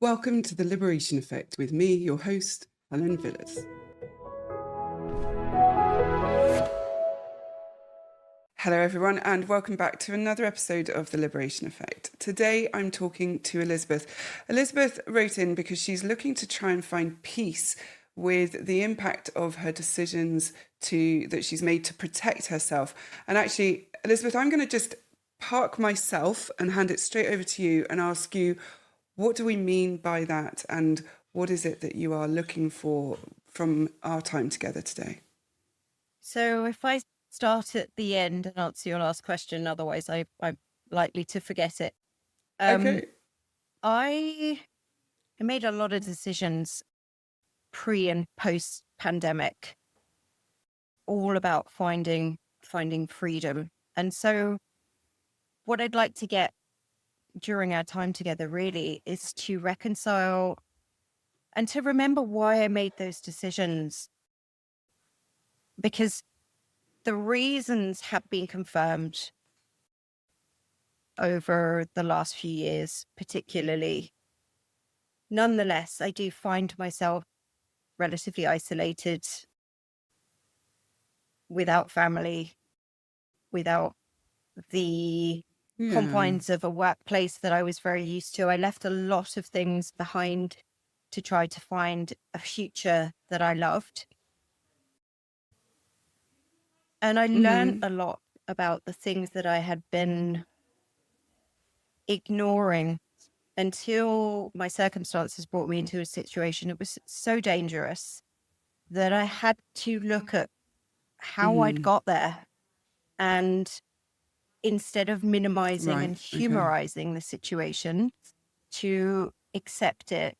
Welcome to The Liberation Effect with me, your host, Helen Villas. Hello everyone and welcome back to another episode of The Liberation Effect. Today I'm talking to Elizabeth. Elizabeth wrote in because she's looking to try and find peace with the impact of her decisions that she's made to protect herself. And actually, Elizabeth, I'm going to just park myself and hand it straight over to you and ask you, what do we mean by that and what is it that you are looking for from our time together today? So if I start at the end and answer your last question, otherwise I'm likely to forget it. Okay. I made a lot of decisions pre and post pandemic, all about finding freedom. And so what I'd like to get during our time together really is to reconcile and to remember why I made those decisions, because the reasons have been confirmed over the last few years, particularly. Nonetheless, I do find myself relatively isolated, without family, without the confines of a workplace that I was very used to. I left a lot of things behind to try to find a future that I loved. And I learned a lot about the things that I had been ignoring until my circumstances brought me into a situation. It was so dangerous that I had to look at how I'd got there, and instead of minimizing and humorizing the situation, to accept it,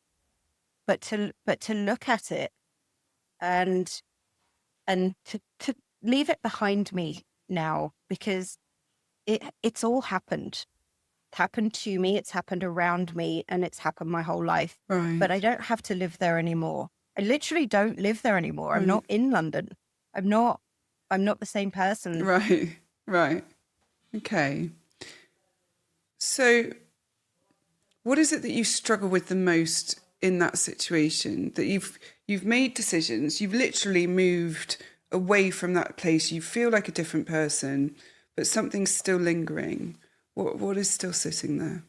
but to look at it and to leave it behind me now, because it's all happened. It's happened to me, it's happened around me, and it's happened my whole life. Right. But I don't have to live there anymore. I literally don't live there anymore. I'm not in London. I'm not the same person. Right. Okay. So what is it that you struggle with the most in that situation? That you've made decisions, you've literally moved away from that place, you feel like a different person, but something's still lingering. What is still sitting there?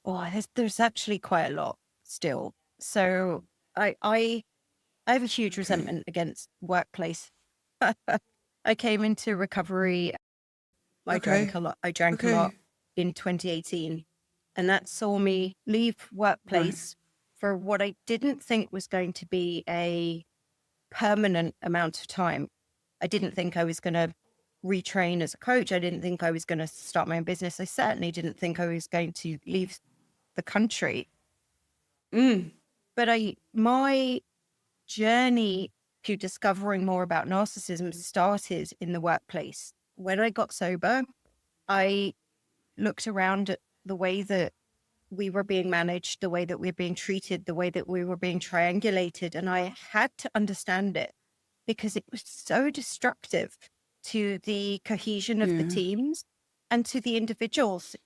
Oh, there's actually quite a lot still. So I have a huge resentment against workplace. I came into recovery. I drank a lot. I drank a lot in 2018, and that saw me leave workplace for what I didn't think was going to be a permanent amount of time. I didn't think I was going to retrain as a coach. I didn't think I was going to start my own business. I certainly didn't think I was going to leave the country. But my journey to discovering more about narcissism started in the workplace. When I got sober, I looked around at the way that we were being managed, the way that we were being treated, the way that we were being triangulated. And I had to understand it because it was so destructive to the cohesion of the teams and to the individuals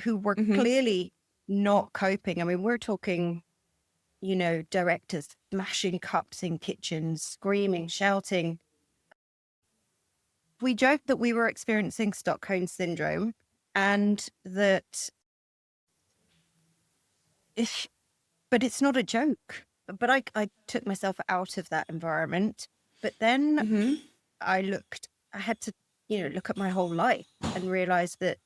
who were clearly not coping. I mean, we're talking, directors smashing cups in kitchens, screaming, shouting. We joked that we were experiencing Stockholm syndrome and that but it's not a joke. But I took myself out of that environment. But then I had to, look at my whole life and realize that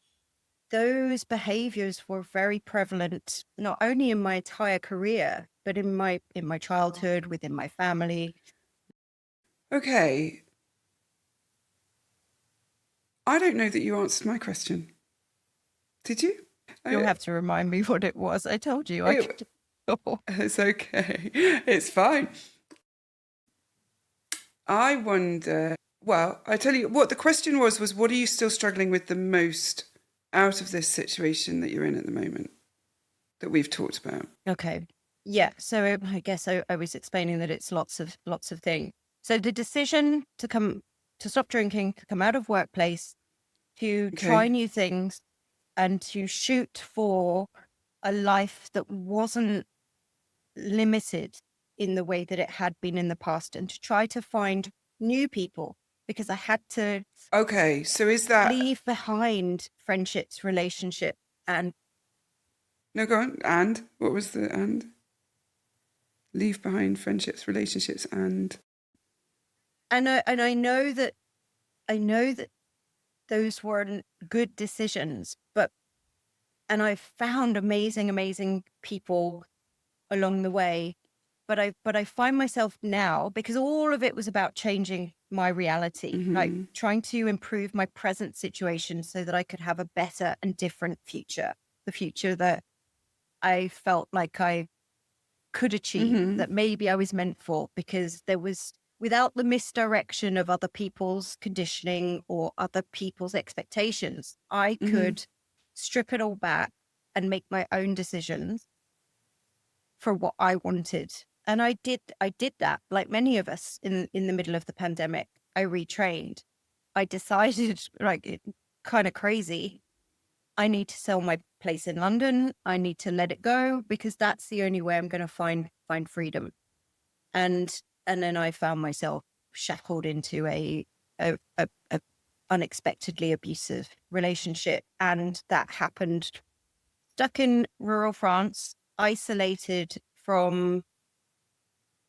those behaviors were very prevalent, not only in my entire career, but in my childhood, within my family. Okay. I don't know that you answered my question. Did you? You'll have to remind me what it was. I told you. It's okay. It's fine. I wonder, well, I tell you what the question was what are you still struggling with the most out of this situation that you're in at the moment that we've talked about? Okay. Yeah. So I guess I was explaining that it's lots of things. So the decision to stop drinking, to come out of workplace, to try new things, and to shoot for a life that wasn't limited in the way that it had been in the past, and to try to find new people, because I had to Okay, so is that... leave behind friendships, relationships, and No, go on. And what was the and? Leave behind friendships, relationships, and... I know that those weren't good decisions, and I found amazing people along the way. But I find myself now, because all of it was about changing my reality, like trying to improve my present situation so that I could have a better and different future, the future that I felt like I could achieve, that maybe I was meant for, because there was, without the misdirection of other people's conditioning or other people's expectations, I could strip it all back and make my own decisions for what I wanted. And I did that, like many of us in the middle of the pandemic. I retrained. I decided, like, kind of crazy, I need to sell my place in London. I need to let it go, because that's the only way I'm going to find freedom. And then I found myself shackled into a unexpectedly abusive relationship. And that happened stuck in rural France, isolated from,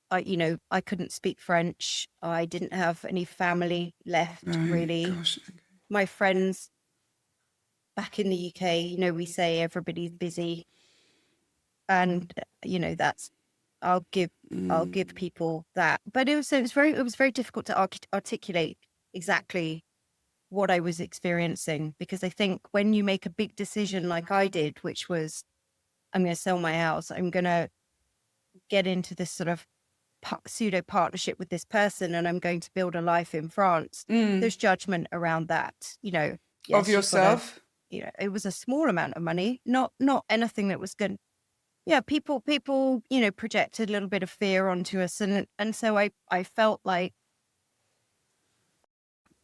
I couldn't speak French. I didn't have any family left, really. Gosh. My friends back in the UK, we say everybody's busy. And, that's, I'll give people that. But it was very difficult to articulate exactly what I was experiencing, because I think when you make a big decision like I did, which was, I'm going to sell my house, I'm going to get into this sort of pseudo partnership with this person, and I'm going to build a life in France. There's judgment around that, yes, of yourself. It was a small amount of money, not anything that was good. Yeah, people, projected a little bit of fear onto us, and so I felt like,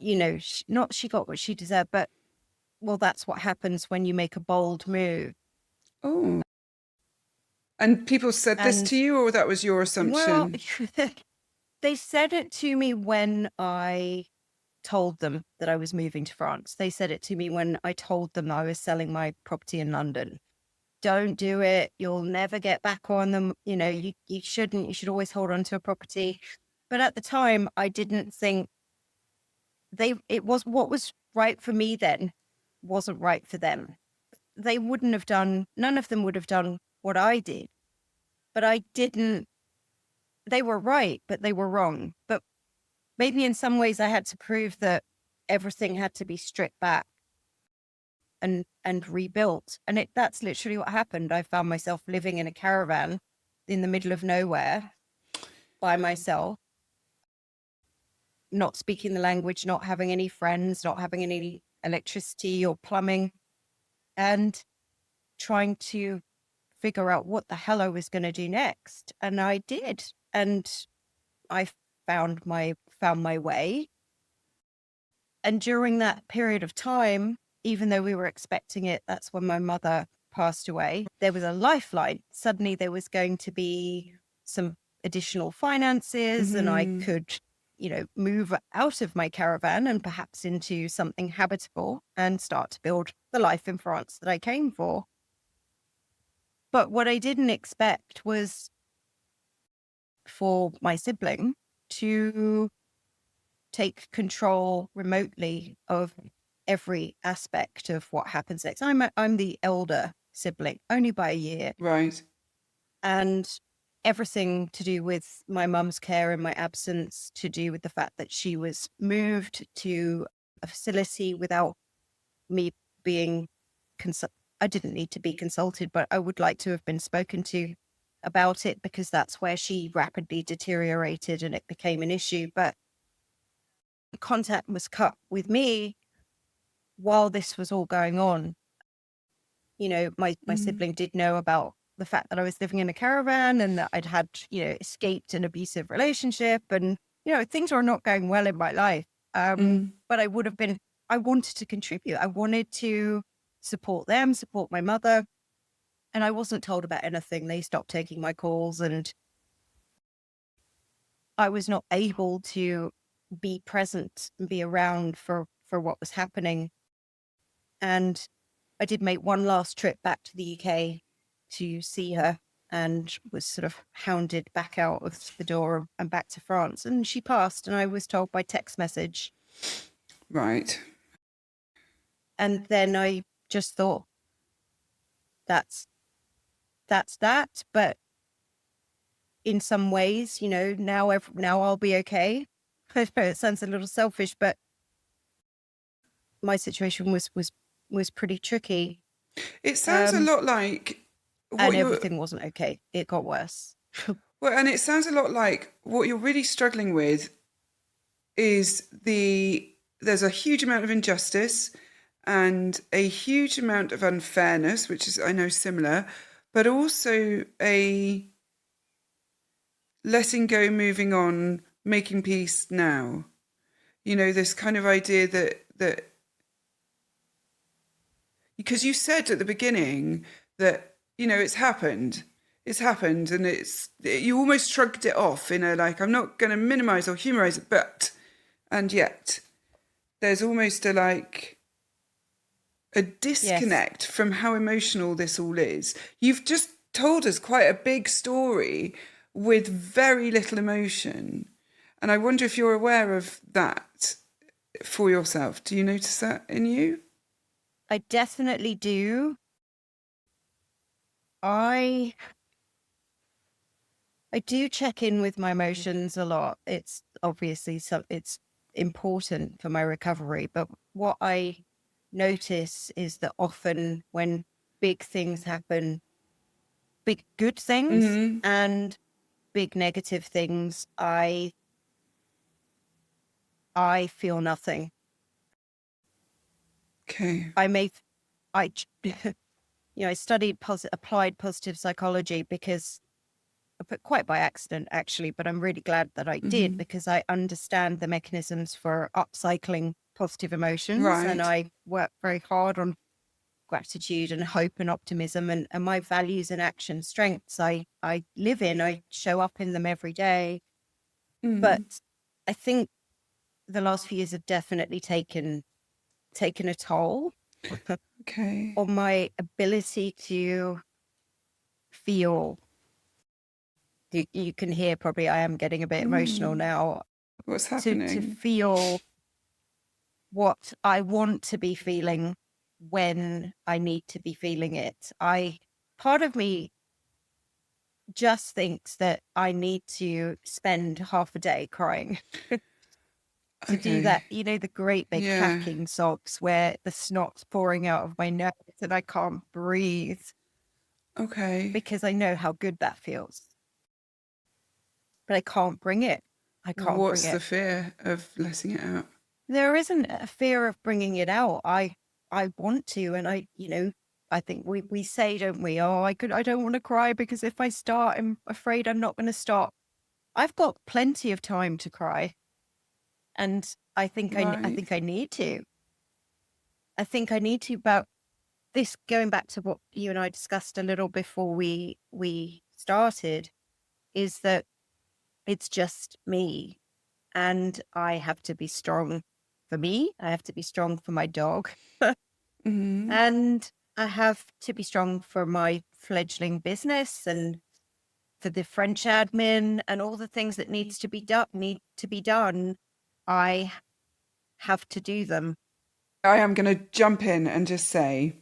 she got what she deserved, but, well, that's what happens when you make a bold move. Oh. And people said this to you, or that was your assumption? Well, they said it to me when I told them that I was moving to France. They said it to me when I told them I was selling my property in London. Don't do it. You'll never get back on them. You shouldn't. You should always hold on to a property. But at the time, I didn't think it was what was right for me then wasn't right for them. They wouldn't have done, none of them would have done what I did. But I didn't, they were right, but they were wrong. But maybe in some ways I had to prove that everything had to be stripped back and rebuilt. And that's literally what happened. I found myself living in a caravan in the middle of nowhere by myself, not speaking the language, not having any friends, not having any electricity or plumbing, and trying to figure out what the hell I was going to do next. And I did. And I found my way. And during that period of time, even though we were expecting it, that's when my mother passed away, there was a lifeline. Suddenly there was going to be some additional finances, and I could, move out of my caravan and perhaps into something habitable and start to build the life in France that I came for. But what I didn't expect was for my sibling to take control remotely of every aspect of what happens next. I'm the elder sibling, only by a year. Right. And everything to do with my mum's care in my absence, to do with the fact that she was moved to a facility without me being I didn't need to be consulted, but I would like to have been spoken to about it, because that's where she rapidly deteriorated and it became an issue. But contact was cut with me while this was all going on. My sibling did know about the fact that I was living in a caravan and that I'd had, escaped an abusive relationship, and, things were not going well in my life. But I wanted to contribute. I wanted to support them, support my mother. And I wasn't told about anything. They stopped taking my calls, and I was not able to be present and be around for what was happening. And I did make one last trip back to the UK to see her, and was sort of hounded back out of the door and back to France. And she passed, and I was told by text message. Right. And then I just thought, that's that. But in some ways, now I'll be okay. I know it sounds a little selfish, but my situation was pretty tricky. It sounds a lot like and everything wasn't okay. It got worse. Well, and it sounds a lot like what you're really struggling with is there's a huge amount of injustice and a huge amount of unfairness, which is, I know, similar, but also a letting go, moving on, making peace now. This kind of idea that because you said at the beginning that, it's happened, and you almost shrugged it off in a, like, I'm not going to minimize or humorize it, and yet there's almost a disconnect from how emotional this all is. You've just told us quite a big story with very little emotion. And I wonder if you're aware of that for yourself. Do you notice that in you? I definitely do. I do check in with my emotions a lot. It's obviously it's important for my recovery, but what I notice is that often when big things happen, big good things and big negative things, I feel nothing. Okay. I studied applied positive psychology because, but quite by accident actually, but I'm really glad that I did, because I understand the mechanisms for upcycling positive emotions. Right. And I work very hard on gratitude and hope and optimism, and my values and action strengths I live in. I show up in them every day. But I think the last few years have definitely taken a toll on my ability to feel. You can hear probably I am getting a bit emotional now. What's happening? To feel what I want to be feeling when I need to be feeling it. Part of me just thinks that I need to spend half a day crying. To do that, the great big hacking sobs where the snot's pouring out of my nose and I can't breathe. Okay. Because I know how good that feels. But I can't bring it. What's the fear of letting it out? There isn't a fear of bringing it out. I want to, and I think we say, don't we? Oh, I don't want to cry because if I start, I'm afraid I'm not going to stop. I've got plenty of time to cry. And I think I think I need to. I think I need to. About this, going back to what you and I discussed a little before we started, is that it's just me, and I have to be strong for me. I have to be strong for my dog, and I have to be strong for my fledgling business and for the French admin and all the things that need to be done. I have to do them. I am going to jump in and just say,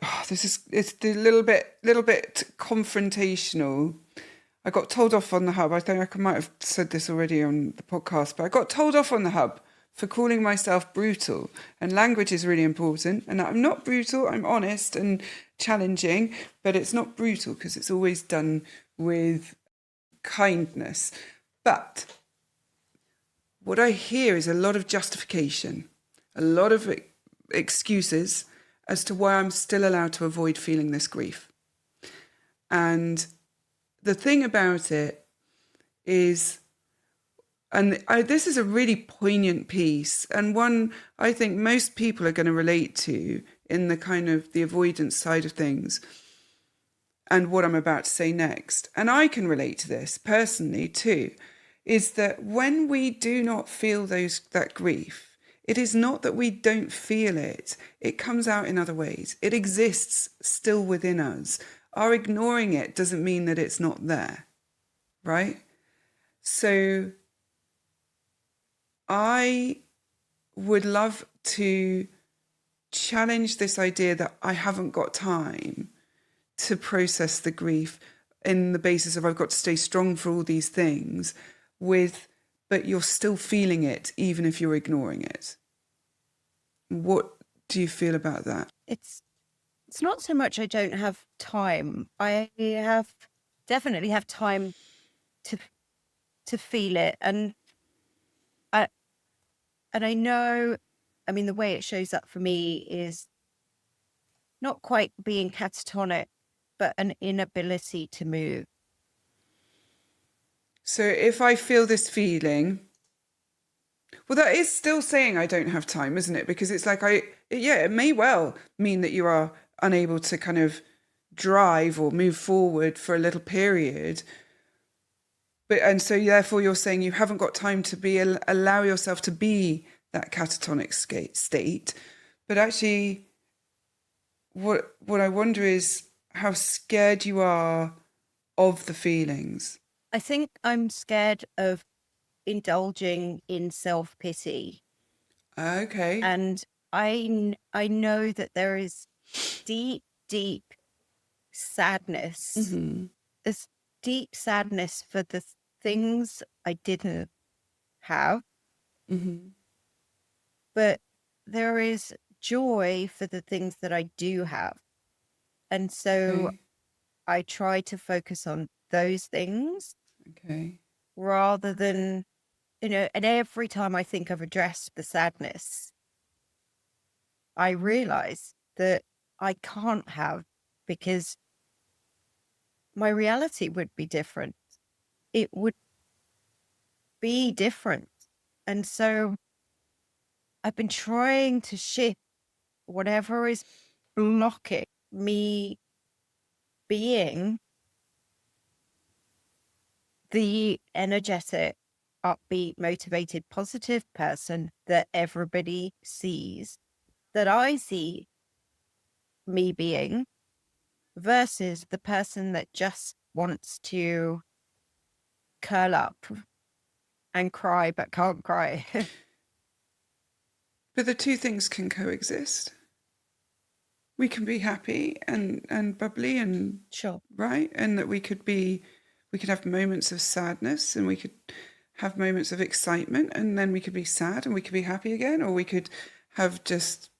it's the little bit confrontational. I got told off on the hub. I think I might have said this already on the podcast, but I got told off on the hub for calling myself brutal. And language is really important. And I'm not brutal. I'm honest and challenging, but it's not brutal because it's always done with kindness. But what I hear is a lot of justification, a lot of excuses as to why I'm still allowed to avoid feeling this grief. And the thing about it is, this is a really poignant piece, and one I think most people are going to relate to in the kind of the avoidance side of things and what I'm about to say next, and I can relate to this personally too, is that when we do not feel that grief, it is not that we don't feel it. It comes out in other ways. It exists still within us. Our ignoring it doesn't mean that it's not there, right? So I would love to challenge this idea that I haven't got time to process the grief in the basis of I've got to stay strong for all these things but you're still feeling it even if you're ignoring it. What do you feel about that? It's not so much I don't have time. I definitely have time to feel it, and I know, I mean, the way it shows up for me is not quite being catatonic, but an inability to move. So if I feel this feeling, well, that is still saying I don't have time, isn't it? Because it's like it may well mean that you are unable to kind of drive or move forward for a little period. And so therefore you're saying you haven't got time to allow yourself to be that catatonic state. But actually, what I wonder is how scared you are of the feelings. I think I'm scared of indulging in self-pity. Okay. And I know that there is deep sadness. Mm-hmm. There's deep sadness for the things I didn't have. Mm-hmm. But there is joy for the things that I do have. And so Okay. I try to focus on those things. Okay. Rather than, and every time I think I've addressed the sadness, I realize that I can't have, because my reality would be different. It would be different. And so I've been trying to shift whatever is blocking me being the energetic, upbeat, motivated, positive person that everybody sees, that I see me being, versus the person that just wants to curl up and cry but can't cry. But the two things can coexist. We can be happy and bubbly and Sure. right, and that we could have moments of sadness, and we could have moments of excitement, and then we could be sad and we could be happy again, or we could have just,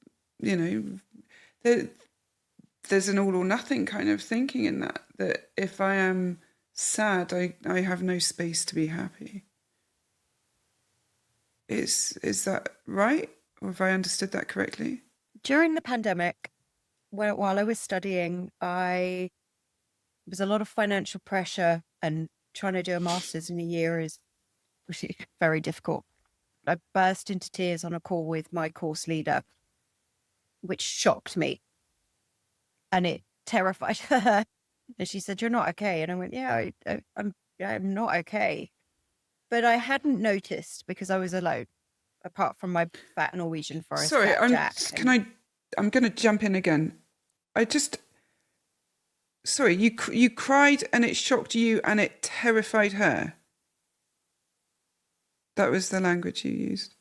there's an all or nothing kind of thinking in that if I am sad, I have no space to be happy. Is that right? Or have I understood that correctly? During the pandemic, while I was studying, there was a lot of financial pressure, and trying to do a master's in a year is very difficult. I burst into tears on a call with my course leader, which shocked me, and it terrified her. And she said, "You're not okay." And I went, "Yeah, I'm not okay." But I hadn't noticed because I was alone, apart from my fat Norwegian forest Sorry, cat, Jack. I'm going to jump in again. Sorry, you cried and it shocked you and it terrified her. That was the language you used.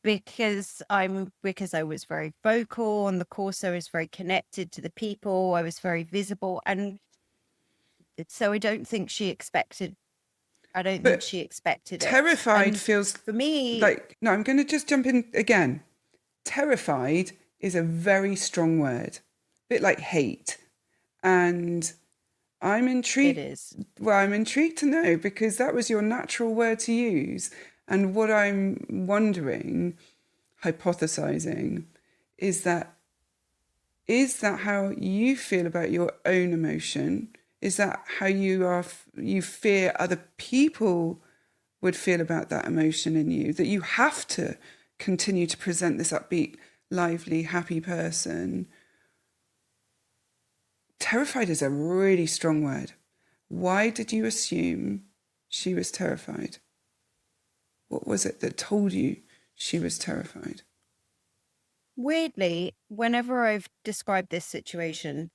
Because I was very vocal on the course. I was very connected to the people. I was very visible, and so I don't think she expected. It. Terrified And feels for me like, no, I'm going to just jump in again. Terrified is a very strong word, a bit like hate, and I'm intrigued. It is. Well, I'm intrigued to know, because that was your natural word to use. And what I'm wondering, hypothesizing, is that how you feel about your own emotion? Is that how you fear other people would feel about that emotion in you? That you have to continue to present this upbeat lively, happy person. Terrified is a really strong word. Why did you assume she was terrified? What was it that told you she was terrified? Weirdly, whenever I've described this situation,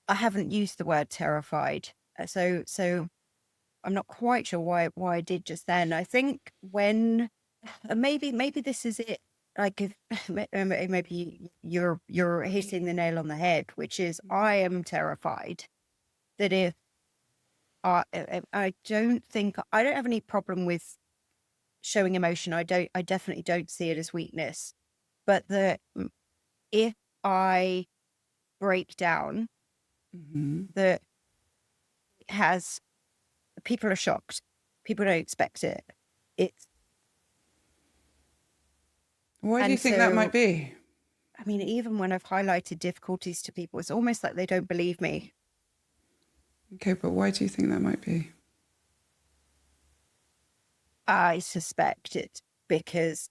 I haven't used the word terrified. So I'm not quite sure why I did just then. I think when maybe this is it. Like if maybe you're hitting the nail on the head, which is I am terrified that if I don't think I don't have any problem with showing emotion. I definitely don't see it as weakness, but if I break down, that has people are shocked. People don't expect it. It's Why do you think that might be? I mean, even when I've highlighted difficulties to people, it's almost like they don't believe me. Okay, but why do you think that might be? I suspect it's because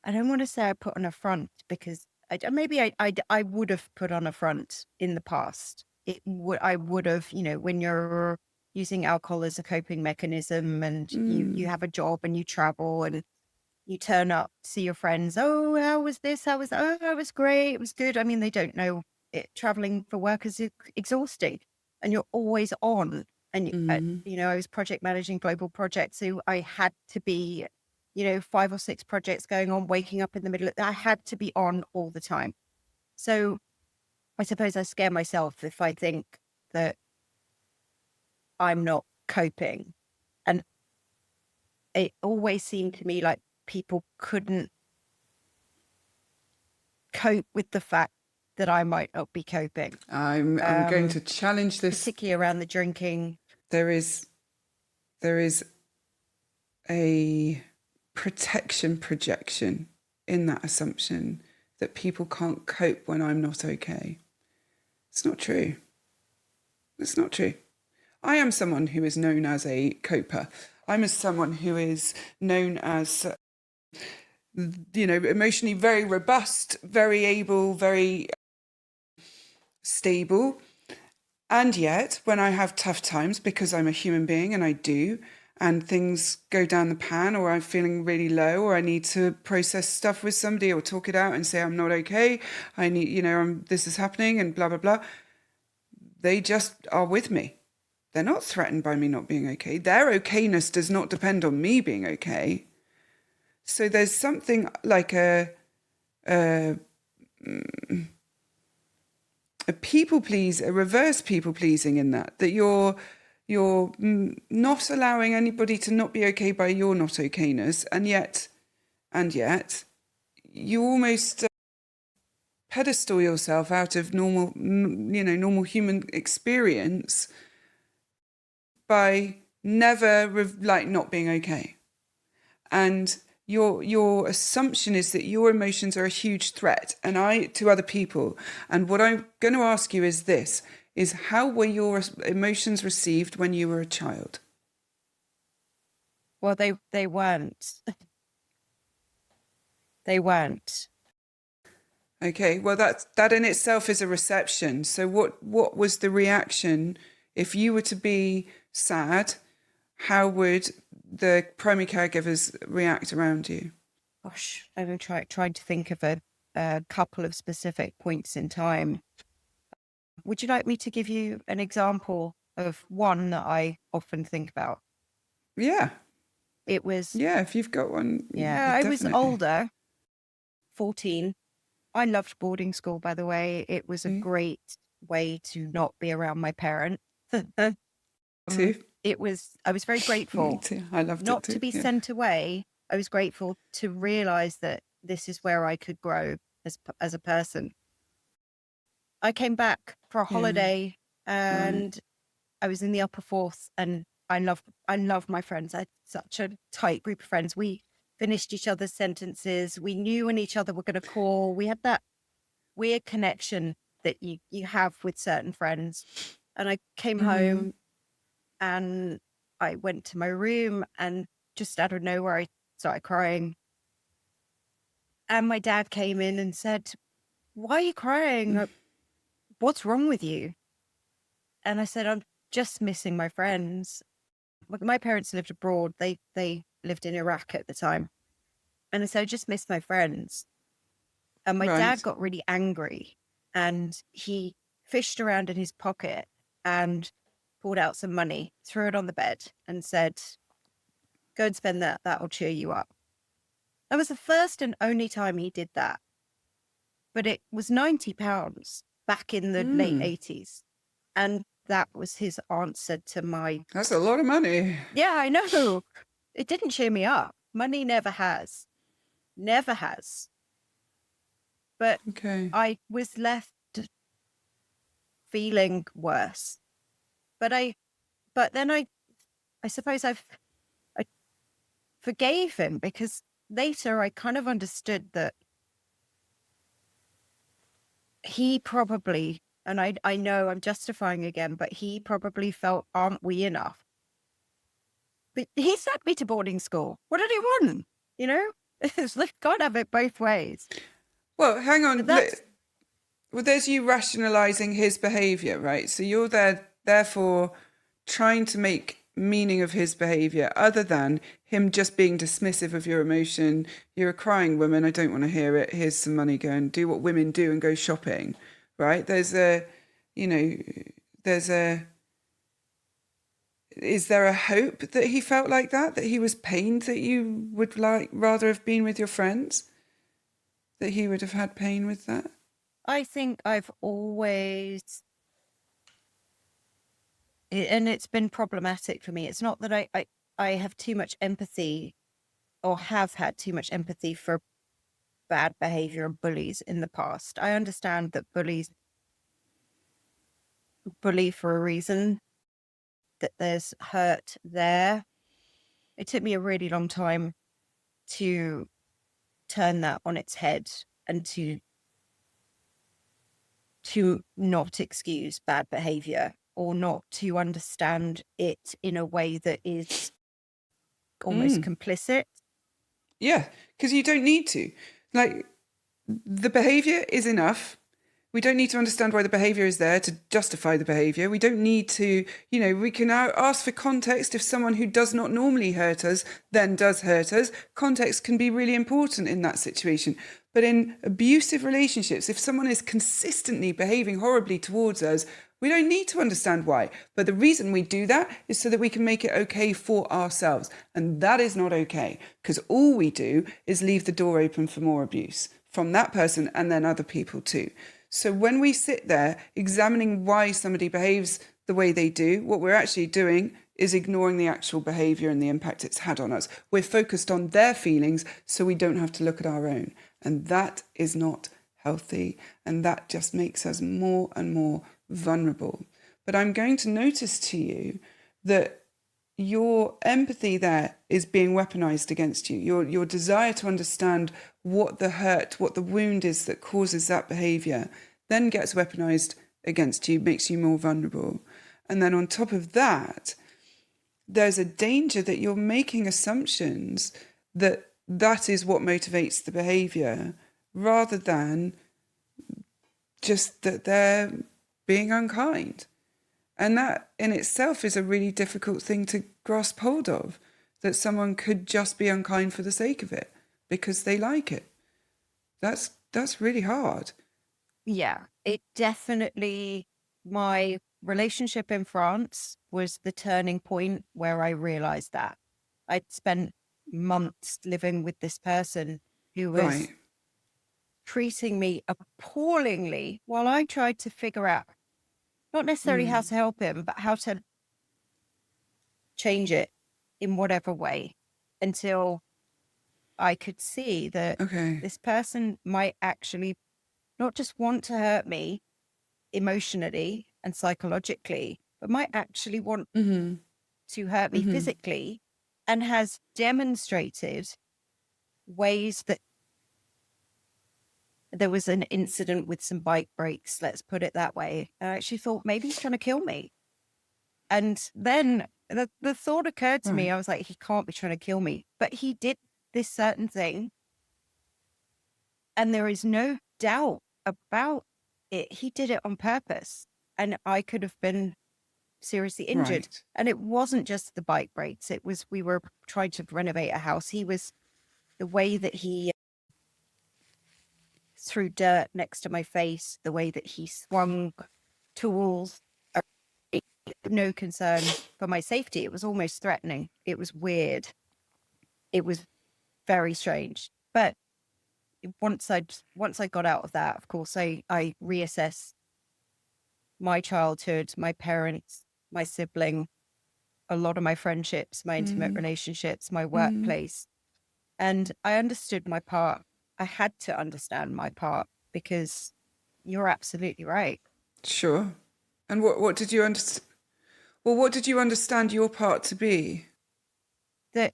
I don't want to say I put on a front because I would have put on a front in the past. I would have, when you're using alcohol as a coping mechanism and you have a job and you travel and you turn up, see your friends. Oh, how was this? Oh, it was great. It was good. I mean, they don't know it. Traveling for work is exhausting and you're always on. And, I was project managing global projects. So I had to be, 5 or 6 projects going on, waking up in the middle. I had to be on all the time. So I suppose I scare myself if I think that I'm not coping. And it always seemed to me like people couldn't cope with the fact that I might not be coping. I'm going to challenge this, particularly around the drinking. There is a projection in that assumption that people can't cope when I'm not okay. It's not true. It's not true. I am someone who is known as a coper. I'm someone who is known as, emotionally very robust, very able, very stable. And yet, when I have tough times, because I'm a human being and I do, and things go down the pan, or I'm feeling really low, or I need to process stuff with somebody or talk it out and say, I'm not okay, I need, this is happening and blah, blah, blah. They just are with me. They're not threatened by me not being okay. Their okayness does not depend on me being okay. So there's something like a reverse people pleasing in that you're not allowing anybody to not be okay by your not okayness, and yet you almost pedestal yourself out of normal human experience by never not being okay. And your assumption is that your emotions are a huge threat to other people. And what I'm going to ask you is this, is how were your emotions received when you were a child? Well, they weren't. They weren't. Okay, well that in itself is a reception. So what was the reaction if you were to be sad? How would the primary caregivers react around you? Gosh, I'm trying to think of a couple of specific points in time. Would you like me to give you an example of one that I often think about? Yeah. It was... Yeah, if you've got one. Yeah, I was definitely. older, 14. I loved boarding school, by the way. It was a great way to not be around my parents. Too. I was very grateful. Too. I loved not it too. To be sent away. I was grateful to realize that this is where I could grow as a person. I came back for a holiday and I was in the upper fourth, and I love my friends. I had such a tight group of friends. We finished each other's sentences. We knew when each other were going to call. We had that weird connection that you have with certain friends. And I came home and I went to my room, and just out of nowhere, I started crying. And my dad came in and said, "Why are you crying? Like, what's wrong with you?" And I said, "I'm just missing my friends." My parents lived abroad. They lived in Iraq at the time. And I said, "I just miss my friends." And my dad Right. got really angry and he fished around in his pocket and pulled out some money, threw it on the bed and said, "Go and spend that. That'll cheer you up." That was the first and only time he did that. But it was £90 back in the late Mm. 80s. And that was his answer to my, That's a lot of money. yeah, I know. It didn't cheer me up. Money never has. Never has. But Okay. I was left feeling worse. But then I suppose I forgave him because later I kind of understood that he probably, and I know I'm justifying again, but he probably felt, aren't we enough? But he sent me to boarding school. What did he want? You know, it's like, can't have it both ways. Well, hang But on. that's, Well, there's you rationalizing his behavior, right? So you're there, therefore, trying to make meaning of his behavior other than him just being dismissive of your emotion. You're a crying woman. I don't want to hear it. Here's some money. Go and do what women do and go shopping, right? You know, there's a, is there a hope that he felt like that he was pained that you would like rather have been with your friends, that he would have had pain with that? I think I've always, and it's been problematic for me. It's not that I have too much empathy or have had too much empathy for bad behavior and bullies in the past. I understand that bullies bully for a reason, that there's hurt there. It took me a really long time to turn that on its head and to not excuse bad behavior or not to understand it in a way that is almost Mm. complicit. Yeah, because you don't need to. Like, the behavior is enough. We don't need to understand why the behavior is there to justify the behavior. We don't need to, we can now ask for context if someone who does not normally hurt us then does hurt us. Context can be really important in that situation. But in abusive relationships, if someone is consistently behaving horribly towards us, we don't need to understand why. But the reason we do that is so that we can make it okay for ourselves. And that is not okay, because all we do is leave the door open for more abuse from that person and then other people too. So when we sit there examining why somebody behaves the way they do, what we're actually doing is ignoring the actual behavior and the impact it's had on us. We're focused on their feelings so we don't have to look at our own. And that is not healthy. And that just makes us more and more vulnerable. But I'm going to notice to you that your empathy there is being weaponized against you. Your desire to understand what the hurt, what the wound is that causes that behavior, then gets weaponized against you, makes you more vulnerable. And then on top of that, there's a danger that you're making assumptions that that is what motivates the behavior, rather than just that they're being unkind. And that in itself is a really difficult thing to grasp hold of, that someone could just be unkind for the sake of it because they like it. That's really hard. Yeah, it definitely, my relationship in France was the turning point where I realized that. I'd spent months living with this person who was Right. treating me appallingly while I tried to figure out not necessarily how Mm. to help him, but how to change it in whatever way, until I could see that Okay. this person might actually not just want to hurt me emotionally and psychologically, but might actually want Mm-hmm. to hurt me Mm-hmm. physically, and has demonstrated ways that there was an incident with some bike brakes, let's put it that way. I actually thought maybe he's trying to kill me. And then the thought occurred to me, Right. I was like, he can't be trying to kill me. But he did this certain thing And there is no doubt about it. He did it on purpose. And I could have been seriously injured. Right. And it wasn't just the bike breaks. It was, we were trying to renovate a house. The way that he threw dirt next to my face, the way that he swung tools, no concern for my safety. It was almost threatening. It was weird. It was very strange. But once I got out of that, of course, I reassessed my childhood, my parents, my sibling, a lot of my friendships, my intimate relationships, my workplace. And I understood my part. I had to understand my part, because you're absolutely right. Sure. And what did you understand? Well, what did you understand your part to be? That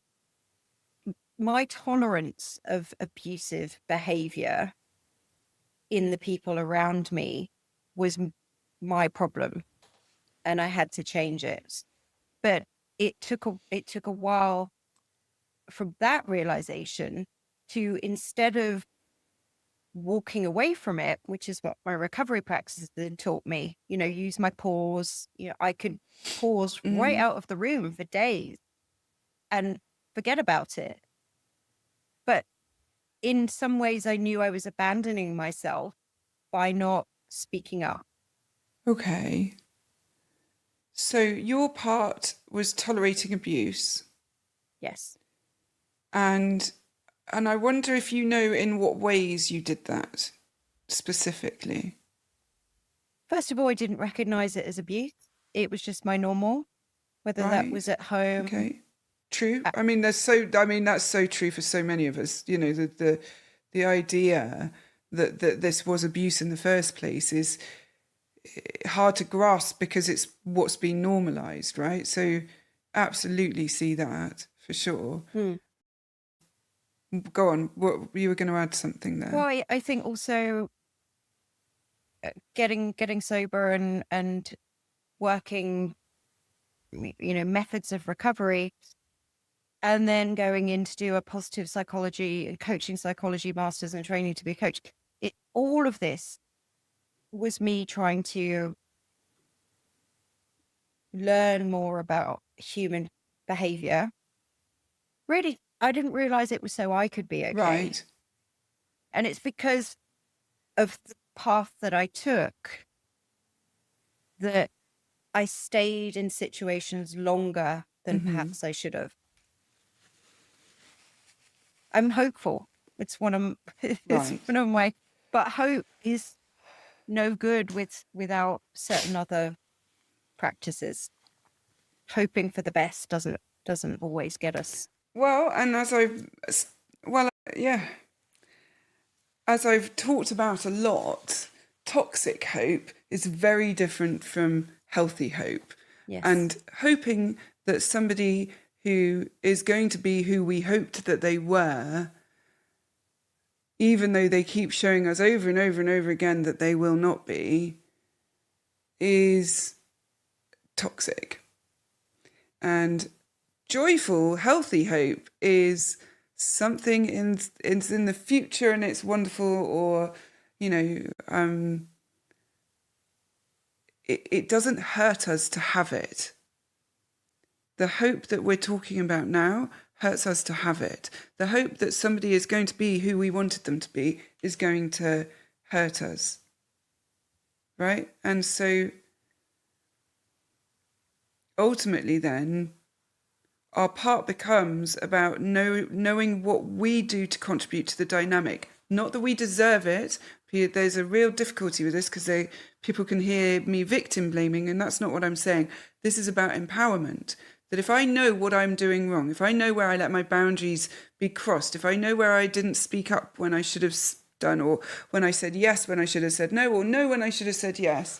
my tolerance of abusive behavior in the people around me was my problem, and I had to change it. But it took a while from that realization to, instead of walking away from it, which is what my recovery practices then taught me, use my pause. I could pause right out of the room for days and forget about it. But in some ways, I knew I was abandoning myself by not speaking up. Okay. So your part was tolerating abuse. Yes. And I wonder if you know in what ways you did that specifically. First of all, I didn't recognize it as abuse. It was just my normal, whether that was at home. Okay. True. I mean, that's so true for so many of us. The idea that this was abuse in the first place is hard to grasp because it's what's been normalized, right? So absolutely see that for sure. Go on. What you were going to add something there? Well, I think also getting sober and working, methods of recovery, and then going in to do a positive psychology and coaching psychology masters and training to be a coach. All of this was me trying to learn more about human behavior. Really, I didn't realize it was so I could be okay. Right. And it's because of the path that I took that I stayed in situations longer than perhaps I should have. I'm hopeful. It's one of my, but hope is no good without certain other practices. Hoping for the best doesn't always get us. Well, and as I've talked about a lot, toxic hope is very different from healthy hope. Yes. And hoping that somebody who is going to be who we hoped that they were, even though they keep showing us over and over and over again that they will not be, is toxic. And joyful, healthy hope is something in the future and it's wonderful, or, it doesn't hurt us to have it. The hope that we're talking about now hurts us to have it. The hope that somebody is going to be who we wanted them to be is going to hurt us. Right? And so ultimately then, our part becomes about knowing what we do to contribute to the dynamic. Not that we deserve it. There's a real difficulty with this because people can hear me victim blaming, and that's not what I'm saying. This is about empowerment. That if I know what I'm doing wrong, if I know where I let my boundaries be crossed, if I know where I didn't speak up when I should have done, or when I said yes when I should have said no, or no when I should have said yes,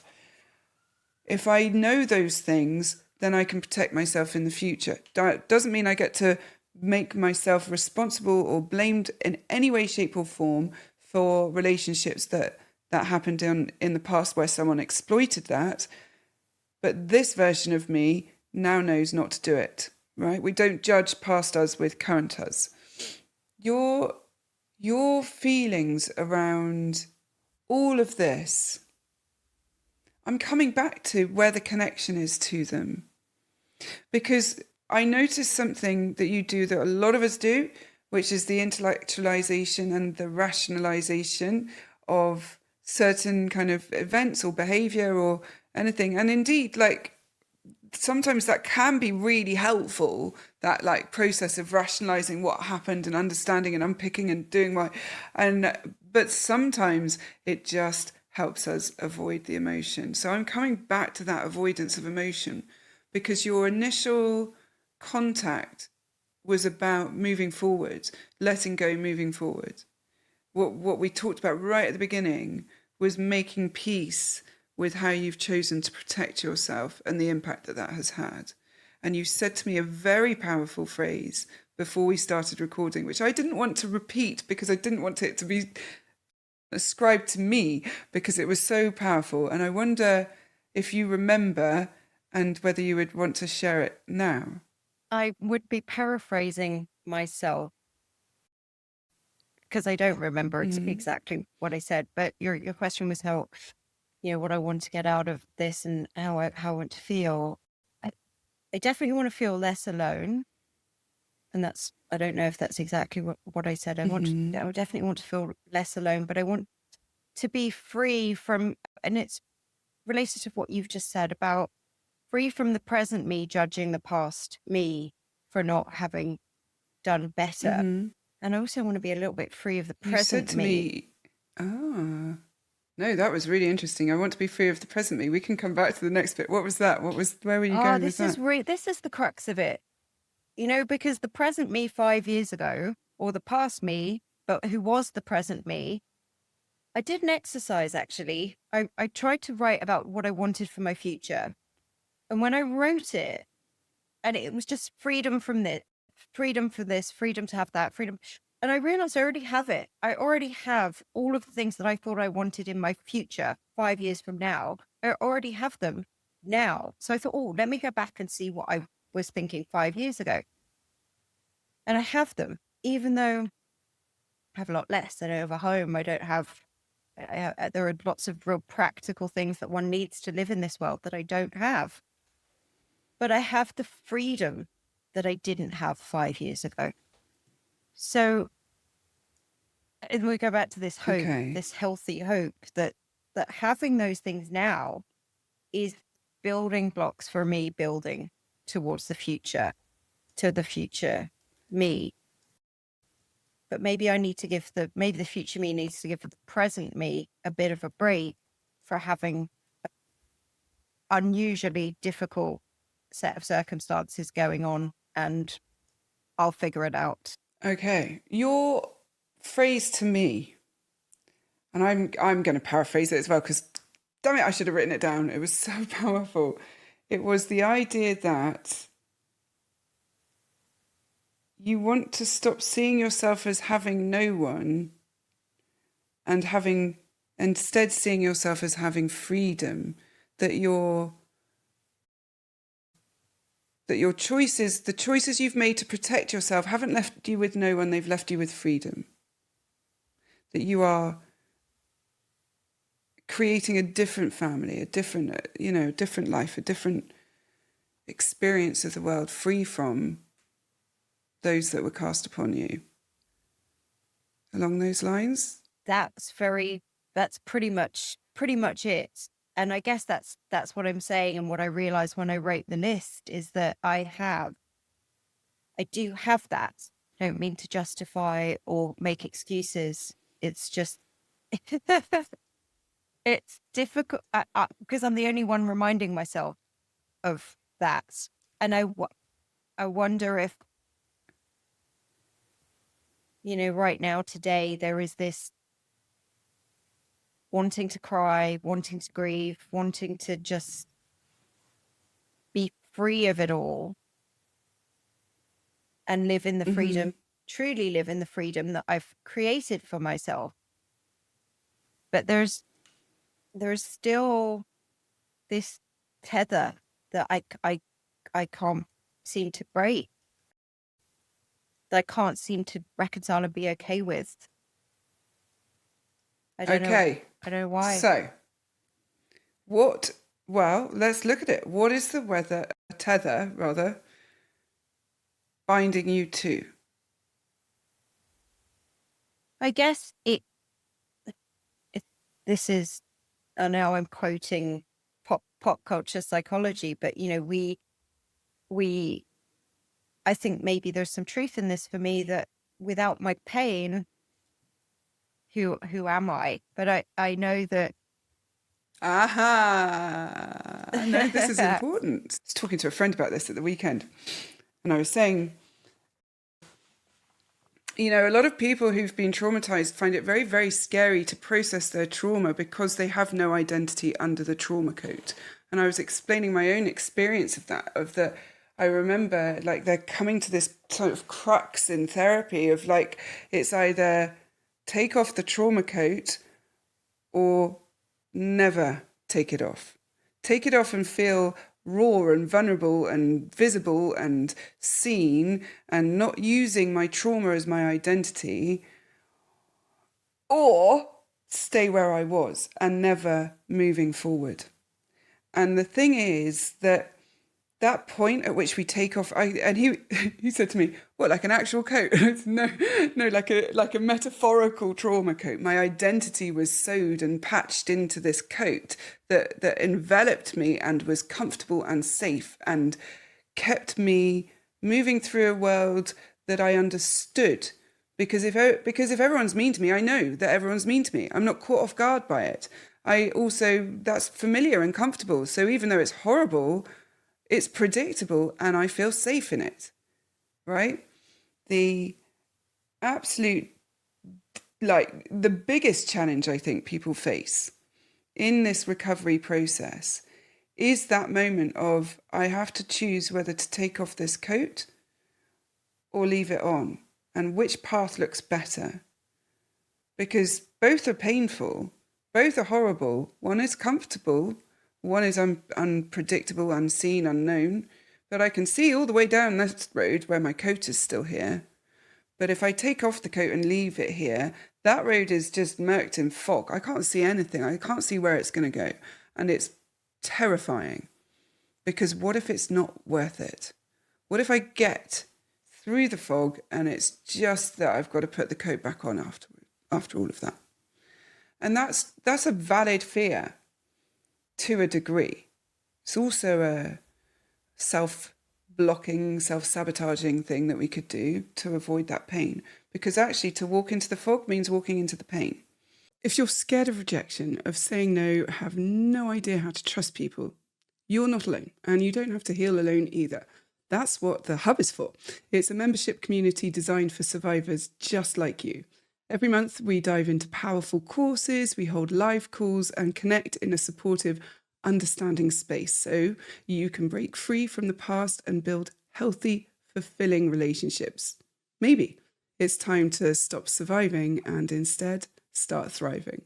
if I know those things, then I can protect myself in the future. That doesn't mean I get to make myself responsible or blamed in any way, shape or form for relationships that happened in the past where someone exploited that. But this version of me now knows not to do it, right? We don't judge past us with current us. Your your feelings around all of this, I'm coming back to where the connection is to them. Because I noticed something that you do that a lot of us do, which is the intellectualization and the rationalization of certain kind of events or behavior or anything. And indeed, like, sometimes that can be really helpful, that like process of rationalizing what happened and understanding and unpicking and doing what, and but sometimes it just helps us avoid the emotion. So I'm coming back to that avoidance of emotion, because your initial contact was about moving forward, letting go, moving forward. What we talked about right at the beginning was making peace with how you've chosen to protect yourself and the impact that that has had. And you said to me a very powerful phrase before we started recording, which I didn't want to repeat because I didn't want it to be ascribed to me, because it was so powerful. And I wonder if you remember and whether you would want to share it now. I would be paraphrasing myself because I don't remember exactly what I said, but your question was how, what I want to get out of this and how I want to feel. I definitely want to feel less alone. And I don't know if that's exactly what I said. I definitely want to feel less alone, but I want to be free from, and it's related to what you've just said about free from the present me judging the past me for not having done better. And I also want to be a little bit free of the present You said to me, no, that was really interesting. I want to be free of the present me. We can come back to the next bit. What was that? Where were you going with that? This is the crux of it. Because the present me 5 years ago, or the past me, but who was the present me, I did an exercise actually. I tried to write about what I wanted for my future. And when I wrote it, and it was just freedom from this, freedom for this, freedom to have that, freedom. And I realized I already have it. I already have all of the things that I thought I wanted in my future 5 years from now. I already have them now. So I thought, let me go back and see what I was thinking 5 years ago. And I have them, even though I have a lot less. I don't have a home. I don't have, there are lots of real practical things that one needs to live in this world that I don't have. But I have the freedom that I didn't have 5 years ago. So, and we go back to this hope, this healthy hope that having those things now is building blocks for me building towards the future, to the future me. But maybe I need to maybe the future me needs to give the present me a bit of a break for having unusually difficult set of circumstances going on, and I'll figure it out. Okay. Your phrase to me, and I'm going to paraphrase it as well, because damn it, I should have written it down. It was so powerful. It was the idea that you want to stop seeing yourself as having no one and instead seeing yourself as having freedom, that your choices, the choices you've made to protect yourself, haven't left you with no one, they've left you with freedom. That you are creating a different family, a different life, a different experience of the world, free from those that were cast upon you. Along those lines? That's pretty much it. And I guess that's what I'm saying. And what I realized when I wrote the list is that I do have that. I don't mean to justify or make excuses. It's just, it's difficult because I'm the only one reminding myself of that. And I wonder if, right now, today, there is this wanting to cry, wanting to grieve, wanting to just be free of it all and live in the freedom, truly live in the freedom that I've created for myself. But there's still this tether that I can't seem to break, that I can't seem to reconcile and be okay with. I don't know. Okay. I don't know why. So, let's look at it. What is the tether binding you to? I guess this is, I know I'm quoting pop culture psychology, but we I think maybe there's some truth in this for me, that without my pain, who am I? But I know that. Aha! No, this is important. I was talking to a friend about this at the weekend, and I was saying, a lot of people who've been traumatized find it very, very scary to process their trauma because they have no identity under the trauma coat. And I was explaining my own experience of that, I remember like they're coming to this sort of crux in therapy of like, it's either take off the trauma coat or never take it off. Take it off and feel raw and vulnerable and visible and seen and not using my trauma as my identity, or stay where I was and never moving forward. And the thing is that point at which we take off, he said to me, "What, like an actual coat?" No, like a metaphorical trauma coat. My identity was sewed and patched into this coat that enveloped me and was comfortable and safe and kept me moving through a world that I understood. Because if everyone's mean to me, I know that everyone's mean to me. I'm not caught off guard by it. That's familiar and comfortable. So even though it's horrible, it's predictable and I feel safe in it, right? The absolute, like the biggest challenge I think people face in this recovery process is that moment of, I have to choose whether to take off this coat or leave it on, and which path looks better. Because both are painful, both are horrible. One is comfortable, one is unpredictable, unseen, unknown, but I can see all the way down this road where my coat is still here. But if I take off the coat and leave it here, that road is just murked in fog. I can't see anything. I can't see where it's going to go. And it's terrifying, because what if it's not worth it? What if I get through the fog and it's just that I've got to put the coat back on after all of that? And that's a valid fear. To a degree. It's also a self-blocking, self-sabotaging thing that we could do to avoid that pain. Because actually to walk into the fog means walking into the pain. If you're scared of rejection, of saying no, have no idea how to trust people, you're not alone, and you don't have to heal alone either. That's what the Hub is for. It's a membership community designed for survivors just like you. Every month, we dive into powerful courses, we hold live calls and connect in a supportive, understanding space so you can break free from the past and build healthy, fulfilling relationships. Maybe it's time to stop surviving and instead start thriving.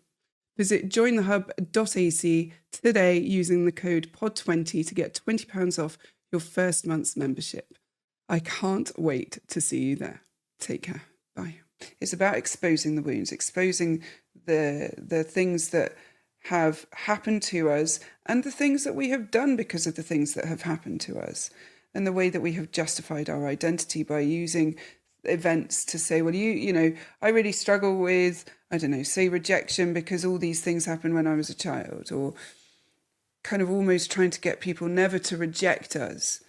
Visit jointhehub.ac today using the code POD20 to get £20 off your first month's membership. I can't wait to see you there. Take care. Bye. It's about exposing the wounds, exposing the things that have happened to us and the things that we have done because of the things that have happened to us, and the way that we have justified our identity by using events to say, well, I really struggle with, I don't know, say rejection because all these things happened when I was a child, or kind of almost trying to get people never to reject us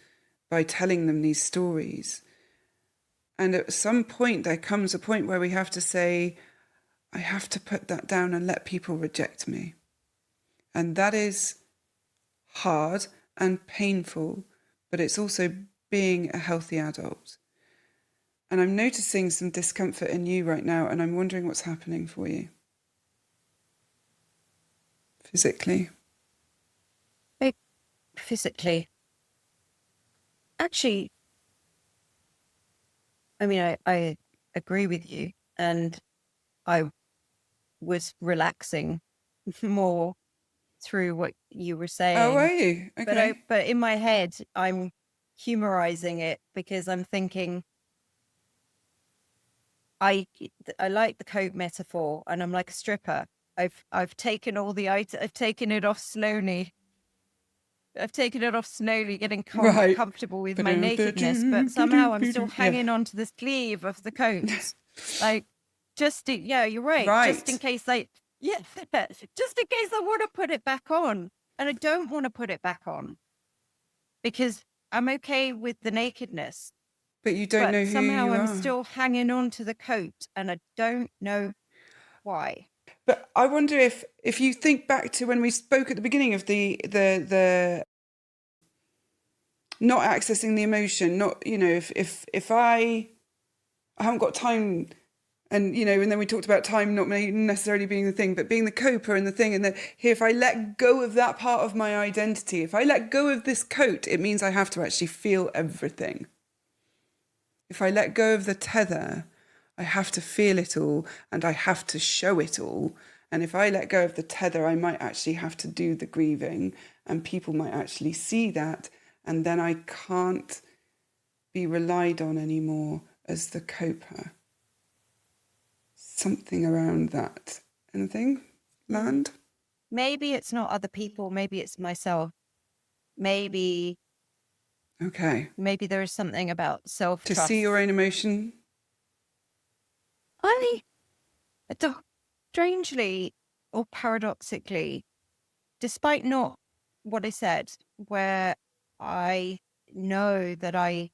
by telling them these stories. And at some point, there comes a point where we have to say, I have to put that down and let people reject me. And that is hard and painful, but it's also being a healthy adult. And I'm noticing some discomfort in you right now, and I'm wondering what's happening for you. Physically. Physically. Actually, I mean, I agree with you, and I was relaxing more through what you were saying. Oh, are you? Okay. But in my head, I'm humorizing it because I'm thinking, I like the coat metaphor, and I'm like a stripper. I've taken all the items. I've taken it off slowly. Getting Right. comfortable with But my nakedness, but somehow I'm still yeah. hanging on to the sleeve of the coat. Like, you're right. Just in Right. case, just in case I want to put it back on, and I don't want to put it back on because I'm okay with the nakedness, But you don't but know who somehow you I'm are. still hanging on to the coat, and I don't know why. But I wonder if you think back to when we spoke at the beginning of the not accessing the emotion, not, you know, if I haven't got time, and, you know, and then we talked about time not necessarily being the thing, but being the coper and the thing, and that here, if I let go of that part of my identity, if I let go of this coat, it means I have to actually feel everything. If I let go of the tether, I have to feel it all and I have to show it all. And if I let go of the tether, I might actually have to do the grieving, and people might actually see that. And then I can't be relied on anymore as the coper. Something around that. Anything land? Maybe it's not other people. Maybe it's myself. Maybe Okay. there is something about self-trust. To see your own emotion? Strangely or paradoxically, despite not what I said, where I know that I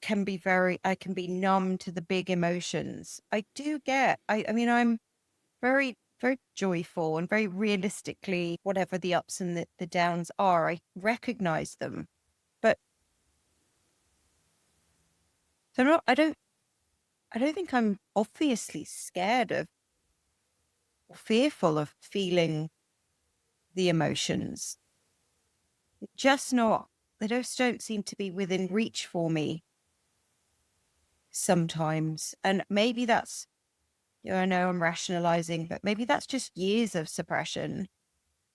can be numb to the big emotions. I mean, I'm very, very joyful and very realistically, whatever the ups and the downs are, I recognize them. But so I don't think I'm obviously scared of or fearful of feeling the emotions. Just not, they just don't seem to be within reach for me sometimes. And maybe that's, I know I'm rationalizing, but maybe that's just years of suppression.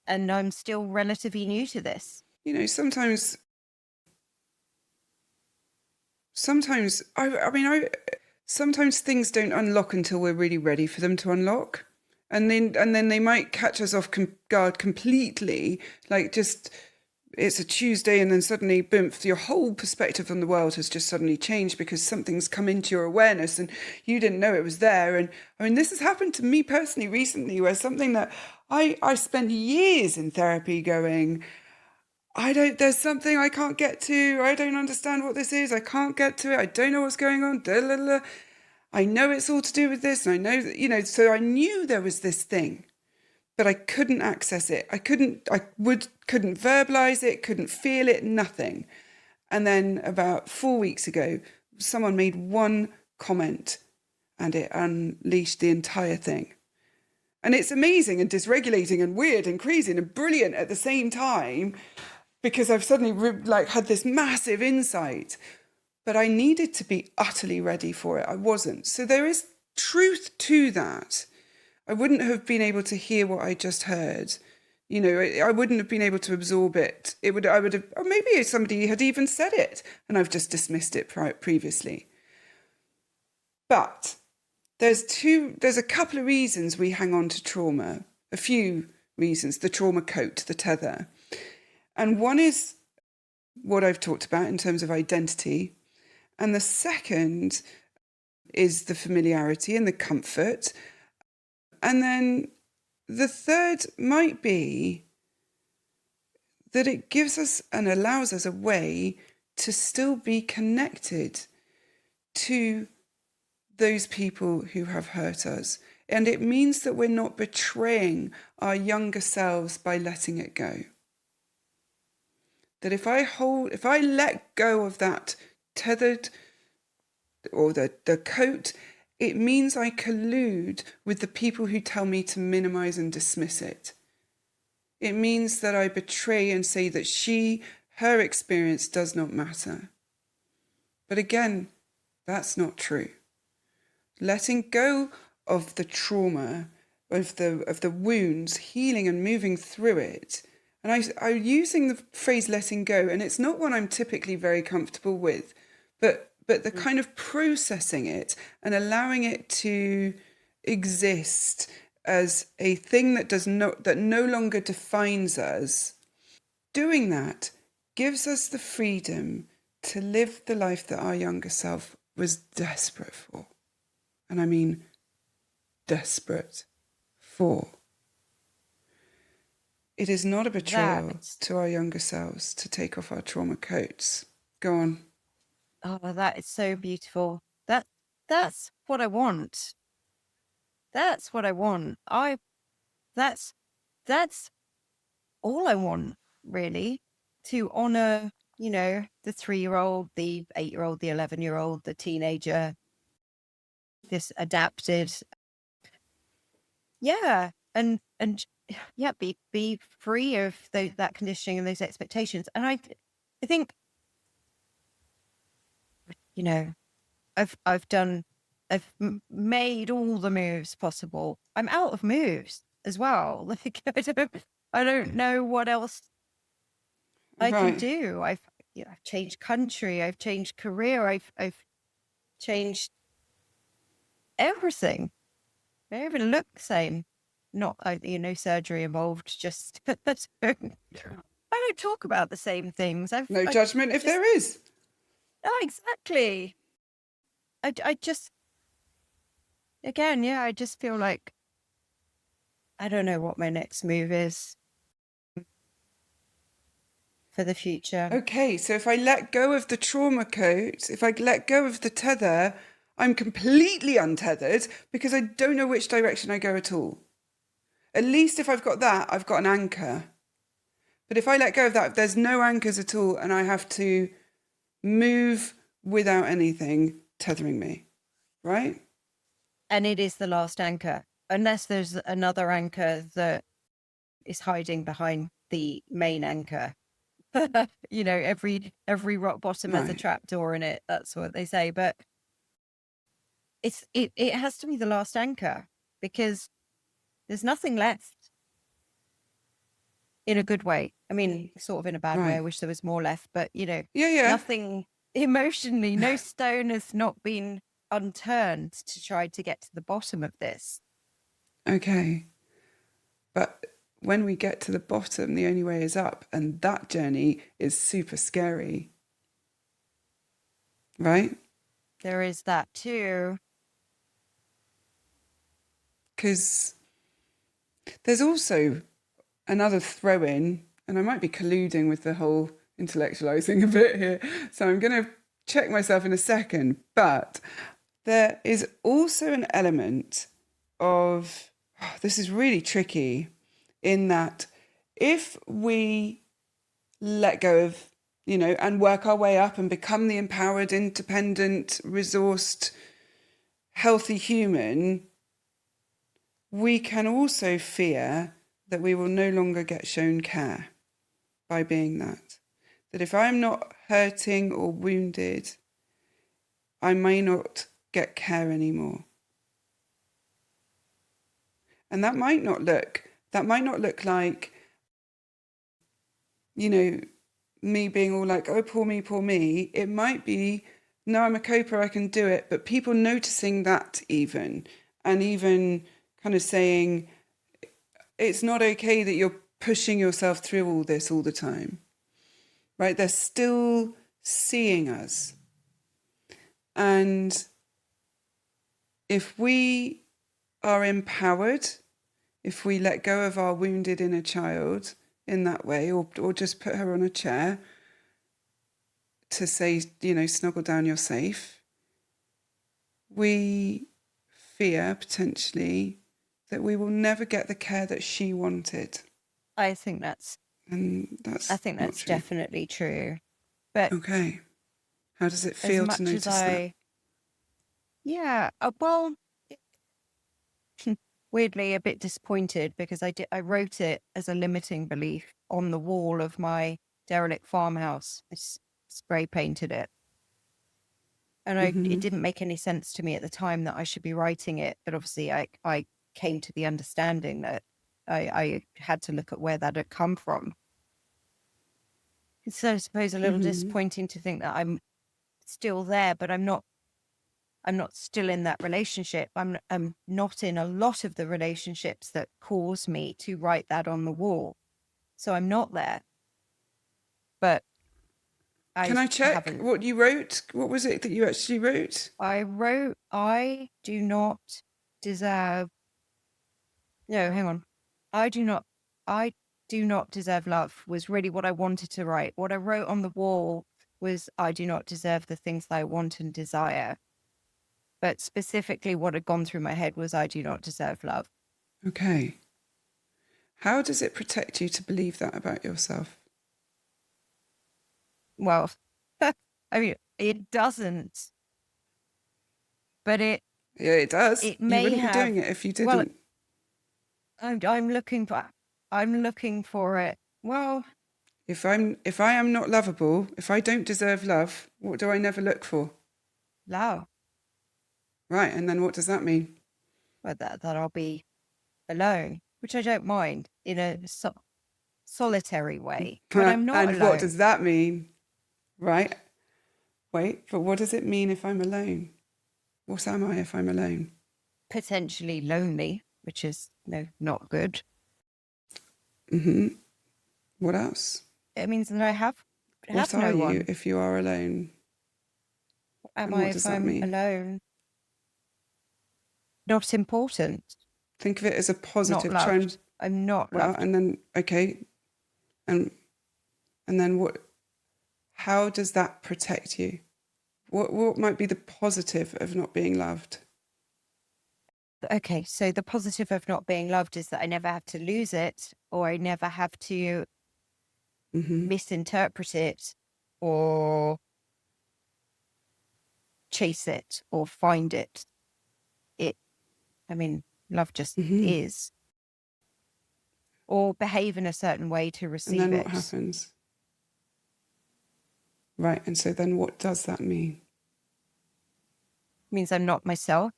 And I'm still relatively new to this. You know, sometimes sometimes things don't unlock until we're really ready for them to unlock. And then they might catch us off guard completely, like just it's a Tuesday and then suddenly, boom, your whole perspective on the world has just suddenly changed because something's come into your awareness and you didn't know it was there. And I mean, this has happened to me personally recently, where something that I spent years in therapy going, there's something I can't get to. I don't understand what this is. I can't get to it. I don't know what's going on. I know it's all to do with this. And I know that, you know, so I knew there was this thing, but I couldn't access it. couldn't verbalize it, couldn't feel it, nothing. And then about 4 weeks ago, someone made one comment and it unleashed the entire thing. And it's amazing and dysregulating and weird and crazy and brilliant at the same time, because I've suddenly had this massive insight, but I needed to be utterly ready for it. I wasn't. So there is truth to that. I wouldn't have been able to hear what I just heard. You know, I wouldn't have been able to absorb it. I would have, or maybe somebody had even said it and I've just dismissed it previously. But there's a couple of reasons we hang on to trauma, a few reasons, the trauma coat, the tether. And one is what I've talked about in terms of identity. And the second is the familiarity and the comfort. And then the third might be that it gives us and allows us a way to still be connected to those people who have hurt us. And it means that we're not betraying our younger selves by letting it go. That if I let go of that tethered or the coat, it means I collude with the people who tell me to minimize and dismiss it. It means that I betray and say that her experience does not matter. But again, that's not true. Letting go of the trauma, of the wounds, healing and moving through it. And I'm using the phrase letting go, and it's not one I'm typically very comfortable with, but the kind of processing it and allowing it to exist as a thing that no longer defines us, doing that gives us the freedom to live the life that our younger self was desperate for. And I mean desperate for. It is not a betrayal to our younger selves to take off our trauma coats. Go on. Oh, that is so beautiful. That's what I want. That's what I want. That's all I want, really, to honor, the 3-year-old, the 8-year-old, the 11-year-old, the teenager, this adapted. Yeah. And yeah, be free of that conditioning and those expectations. And I think, I've made all the moves possible. I'm out of moves as well. Like, I don't know what else I can Right. do. I've changed country. I've changed career. I've changed everything. I don't even look the same. Not, surgery involved. Just I don't talk about the same things. No judgment if there is. Oh, exactly. I just, again, yeah, I just feel like I don't know what my next move is for the future. Okay, so if I let go of the trauma coat, if I let go of the tether, I'm completely untethered because I don't know which direction I go at all. At least if I've got that, I've got an anchor. But if I let go of that, there's no anchors at all and I have to move without anything tethering me, right? And it is the last anchor, unless there's another anchor that is hiding behind the main anchor. Every rock bottom has a Right. trapdoor in it. That's what they say. But it has to be the last anchor because there's nothing left in a good way. I mean, sort of in a bad way. I Right. wish there was more left, but Yeah. nothing emotionally, no stone has not been unturned to try to get to the bottom of this. Okay. But when we get to the bottom, the only way is up. And that journey is super scary. Right? There is that too. Because there's also another throw in, and I might be colluding with the whole intellectualizing a bit here. So I'm going to check myself in a second. But there is also an element of this is really tricky in that if we let go of, and work our way up and become the empowered, independent, resourced, healthy human, we can also fear that we will no longer get shown care by being that. That if I'm not hurting or wounded, I may not get care anymore. And that might not look like, me being all like, oh, poor me. It might be, no, I'm a coper, I can do it. But people noticing that and even kind of saying, it's not okay that you're pushing yourself through all this all the time, right? They're still seeing us. And if we are empowered, if we let go of our wounded inner child in that way, or just put her on a chair to say, snuggle down, you're safe, we fear potentially that we will never get the care that she wanted. I think that's definitely true. But okay, how does it feel to notice that? Yeah, well, weirdly a bit disappointed because I wrote it as a limiting belief on the wall of my derelict farmhouse. I spray painted it. And it didn't make any sense to me at the time that I should be writing it. But obviously I came to the understanding that I had to look at where that had come from. It's, I suppose, a little disappointing to think that I'm still there, but I'm not I'm not still in that relationship. I'm not in a lot of the relationships that cause me to write that on the wall. So I'm not there. But Can I I check haven't. what you wrote? What was it that you actually wrote? I wrote, I do not deserve. No, hang on. I do not deserve love was really what I wanted to write. What I wrote on the wall was, I do not deserve the things that I want and desire. But specifically what had gone through my head was, I do not deserve love. Okay. How does it protect you to believe that about yourself? Well, I mean, it doesn't, but Yeah, it does. it You may wouldn't be have. doing it if you Well, didn't. I'm looking for it. Well, If I am not lovable, if I don't deserve love, what do I never look for? love. Right, and then what does that mean? But that I'll be alone, which I don't mind in a solitary way. But I'm not And what does alone. that mean? Right? Wait, but what does it mean if I'm alone? What am I if I'm alone? Potentially lonely, which is not good. What else? It means that I have What are no you one. if you are alone? Am And I what if does that I'm mean? alone? Not important. Think of it as a Not positive. loved. I'm not loved. And then okay, and then what? How does that protect you? What might be the positive of not being loved? Okay, so the positive of not being loved is that I never have to lose it, or I never have to misinterpret it, or chase it, or find it. I mean, love just is. Or behave in a certain way to And receive then it. what happens? Right, and so then what does that mean? Means I'm not myself.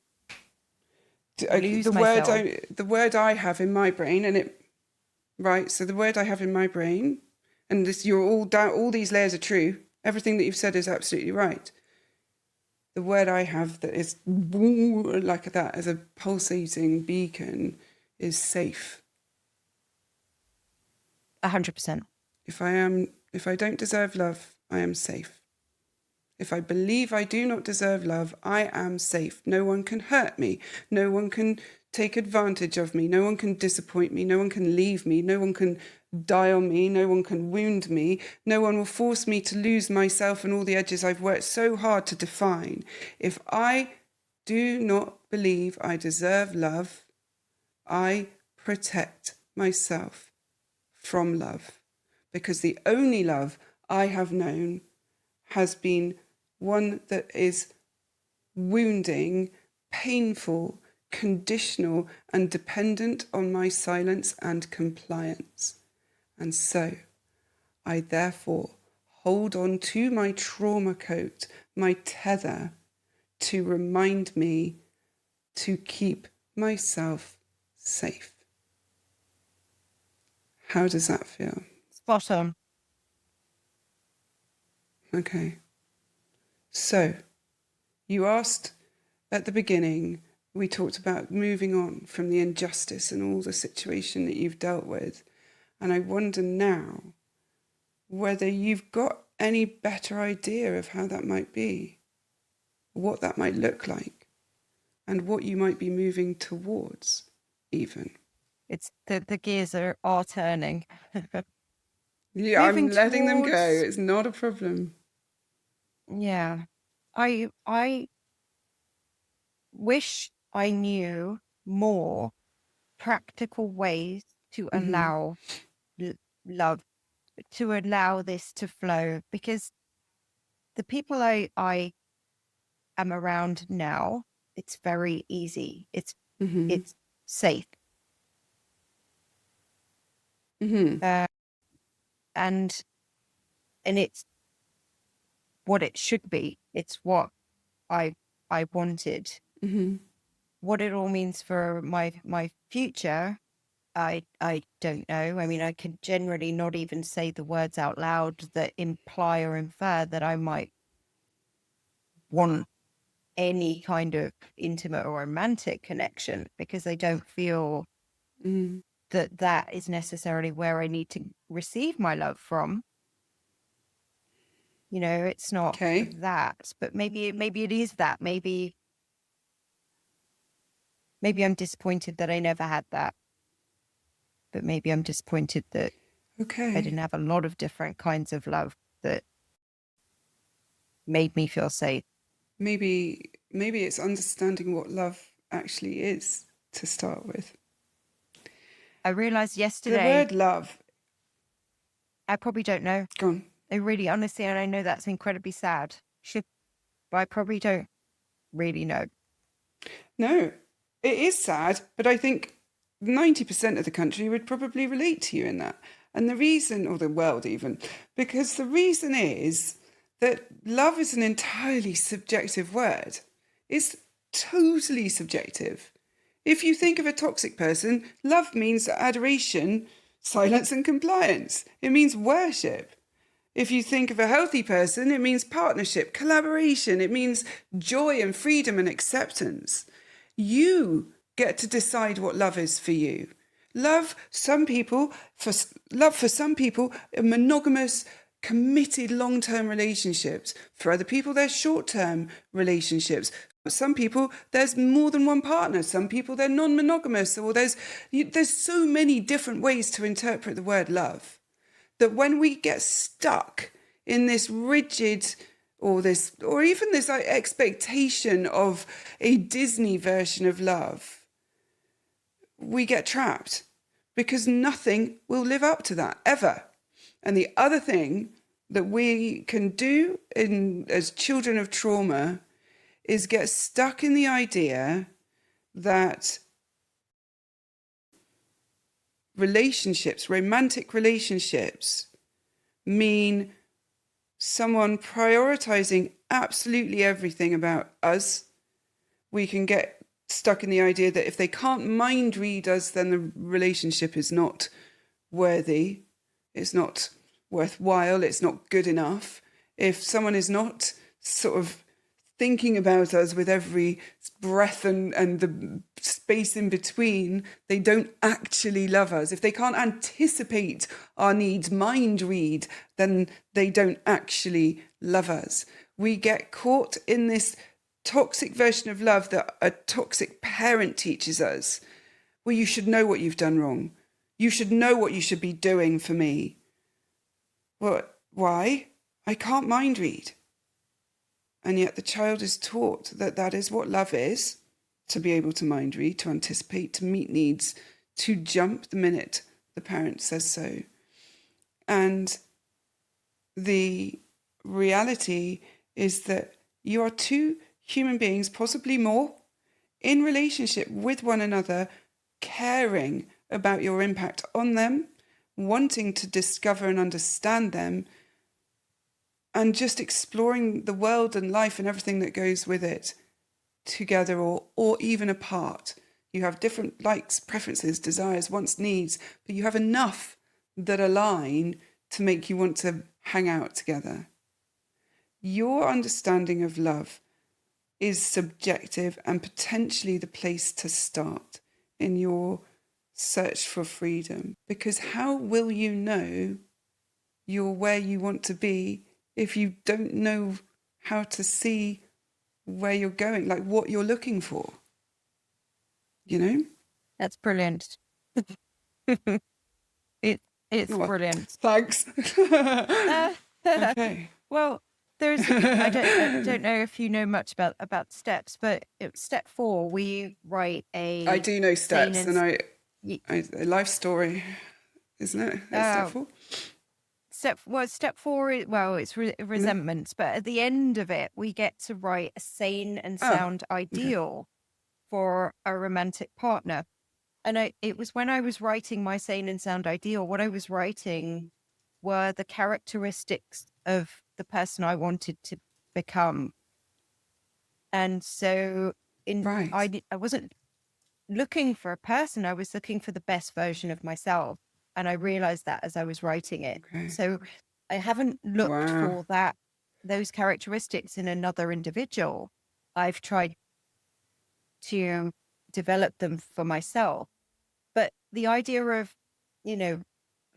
Okay, the word I have in my brain, and it right. So the word I have in my brain, and this, you're all down. All these layers are true. Everything that you've said is absolutely right. The word I have that is like that as a pulsating beacon is safe. 100%. If I don't deserve love, I am safe. If I believe I do not deserve love, I am safe. No one can hurt me. No one can take advantage of me. No one can disappoint me. No one can leave me. No one can die on me. No one can wound me. No one will force me to lose myself and all the edges I've worked so hard to define. If I do not believe I deserve love, I protect myself from love, because the only love I have known has been one that is wounding, painful, conditional, and dependent on my silence and compliance. And so I therefore hold on to my trauma coat, my tether, to remind me to keep myself safe. How does that feel? Spot on. Okay. So, you asked at the beginning, we talked about moving on from the injustice and all the situation that you've dealt with. And I wonder now whether you've got any better idea of how that might be, what that might look like, and what you might be moving towards, even. It's the gears are turning. Yeah, I'm Moving letting them go. towards- It's not a problem. Yeah. I wish I knew more practical ways to allow love, to allow this to flow, because the people I am around now, it's very easy. It's safe. And it's what it should be. It's what I wanted. What it all means for my future, I don't know. I mean, I can generally not even say the words out loud that imply or infer that I might want any kind of intimate or romantic connection, because I don't feel that is necessarily where I need to receive my love from. It's not Okay. that, but maybe it is that. Maybe I'm disappointed that I never had that, but maybe I'm disappointed that I Okay. didn't have a lot of different kinds of love that made me feel safe. Maybe it's understanding what love actually is to start with. I realized The yesterday, word love. I probably don't know. Go on. I really, honestly, and I know that's incredibly sad. But I probably don't really know. No, it is sad, but I think 90% of the country would probably relate to you in that. And the reason, or the world even, because the reason is that love is an entirely subjective word. It's totally subjective. If you think of a toxic person, love means adoration, silence, and compliance. It means worship. If you think of a healthy person, it means partnership, collaboration. It means joy and freedom and acceptance. You get to decide what love is for you. Love for some people, are monogamous, committed long-term relationships. For other people, they're short-term relationships. For some people, there's more than one partner. Some people, they're non-monogamous. Or there's so many different ways to interpret the word love, that when we get stuck in this rigid or even this expectation of a Disney version of love, we get trapped, because nothing will live up to that ever. And the other thing that we can do as children of trauma is get stuck in the idea that romantic relationships, mean someone prioritizing absolutely everything about us. We can get stuck in the idea that if they can't mind read us, then the relationship is not worthy, it's not worthwhile, it's not good enough. If someone is not sort of thinking about us with every breath and the space in between, they don't actually love us. If they can't anticipate our needs, mind read, then they don't actually love us. We get caught in this toxic version of love that a toxic parent teaches us. Well, you should know what you've done wrong. You should know what you should be doing for me. Well, why? I can't mind read. And yet the child is taught that that is what love is, to be able to mind read, to anticipate, to meet needs, to jump the minute the parent says so. And the reality is that you are two human beings, possibly more, in relationship with one another, caring about your impact on them, wanting to discover and understand them, and just exploring the world and life and everything that goes with it together, or even apart. You have different likes, preferences, desires, wants, needs, but you have enough that align to make you want to hang out together. Your understanding of love is subjective and potentially the place to start in your search for freedom. Because how will you know you're where you want to be if you don't know how to see where you're going, like what you're looking for? You know? That's brilliant. It's Oh, brilliant. thanks. Okay. Well, I don't know if you know much about steps, but step 4, we write I do know steps, and a life story, isn't it? That's step 4. Step 4 is, it's resentments, but at the end of it, we get to write a sane and sound ideal for a romantic partner. And it was when I was writing my sane and sound ideal, what I was writing were the characteristics of the person I wanted to become. And so I wasn't looking for a person, I was looking for the best version of myself. And I realized that as I was writing it. Okay. So I haven't looked for those characteristics in another individual. I've tried to develop them for myself. But the idea of,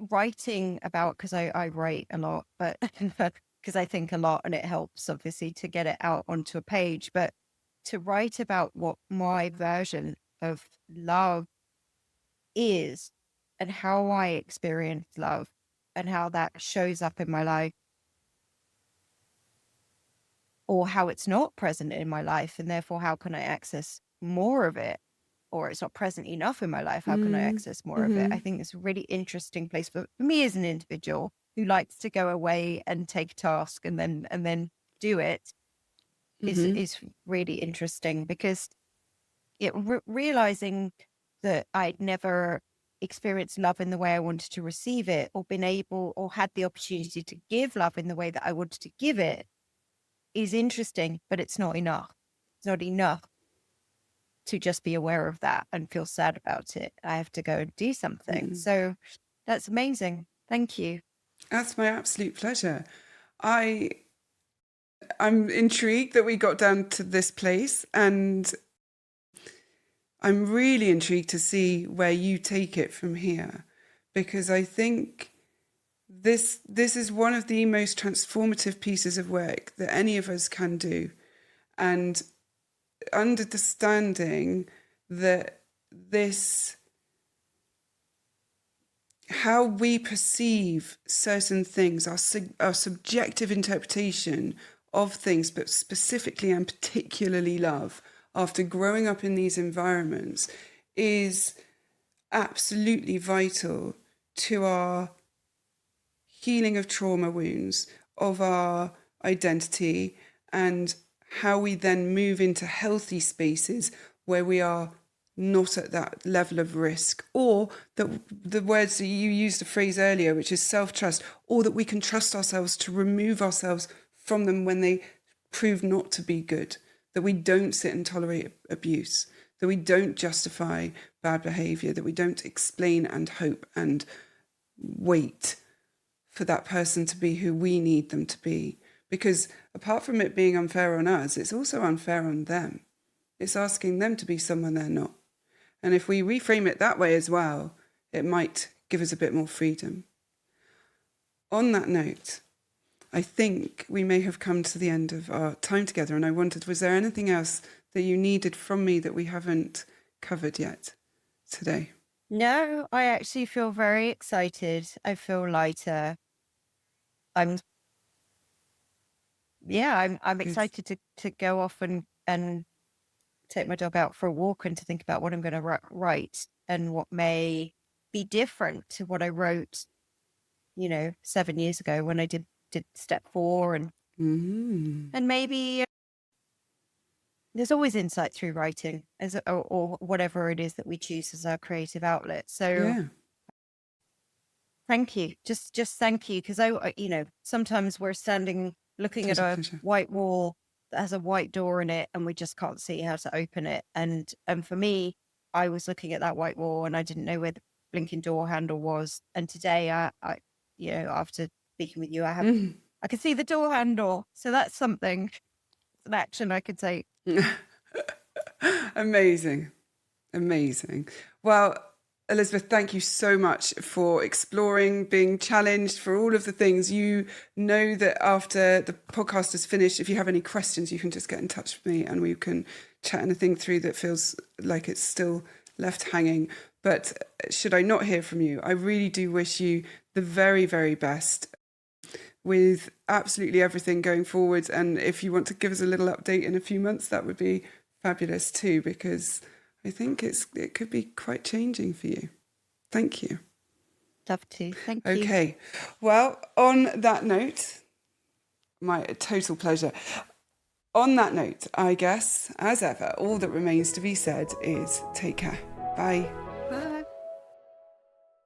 writing about, because I write a lot, but because I think a lot and it helps obviously to get it out onto a page, but to write about what my version of love is and how I experience love and how that shows up in my life, or how it's not present in my life, and therefore how can I access more of it, or it's not present enough in my life, how can I access more of it? I think it's a really interesting place for me as an individual who likes to go away and take a task and then do it, is really interesting, because realizing that I'd never experienced love in the way I wanted to receive it, or been able or had the opportunity to give love in the way that I wanted to give it, is interesting, but it's not enough. It's not enough to just be aware of that and feel sad about it. I have to go and do something. So that's amazing. Thank you. That's my absolute pleasure. I'm intrigued that we got down to this place, and I'm really intrigued to see where you take it from here, because I think this is one of the most transformative pieces of work that any of us can do. And understanding that how we perceive certain things, our subjective interpretation of things, but specifically and particularly love, after growing up in these environments, is absolutely vital to our healing of trauma wounds, of our identity, and how we then move into healthy spaces where we are not at that level of risk, or that the words that you used, the phrase earlier, which is self-trust, or that we can trust ourselves to remove ourselves from them when they prove not to be good, that we don't sit and tolerate abuse, that we don't justify bad behavior, that we don't explain and hope and wait for that person to be who we need them to be. Because apart from it being unfair on us, it's also unfair on them. It's asking them to be someone they're not. And if we reframe it that way as well, it might give us a bit more freedom. On that note, I think we may have come to the end of our time together, and I wondered, was there anything else that you needed from me that we haven't covered yet today? No, I actually feel very excited. I feel lighter. I'm excited to go off and take my dog out for a walk, and to think about what I'm going to write and what may be different to what I wrote, 7 years ago when I did step 4, and maybe there's always insight through writing, or whatever it is that we choose as our creative outlet. So thank you. Just thank you. Because sometimes we're standing looking at a white wall that has a white door in it, and we just can't see how to open it. And for me, I was looking at that white wall and I didn't know where the blinking door handle was. And today, I after speaking with you, I can see the door handle. So that's something. It's an action I could take. Amazing. Well, Elizabeth, thank you so much for exploring, being challenged, for all of the things. You know that after the podcast is finished, if you have any questions, you can just get in touch with me and we can chat anything through that feels like it's still left hanging. But should I not hear from you, I really do wish you the very, very best with absolutely everything going forward. And if you want to give us a little update in a few months, that would be fabulous too, because I think it could be quite changing for you. Thank you. Love to. Thank you. Okay. Well, on that note, my total pleasure. On that note, I guess, as ever, all that remains to be said is take care. Bye.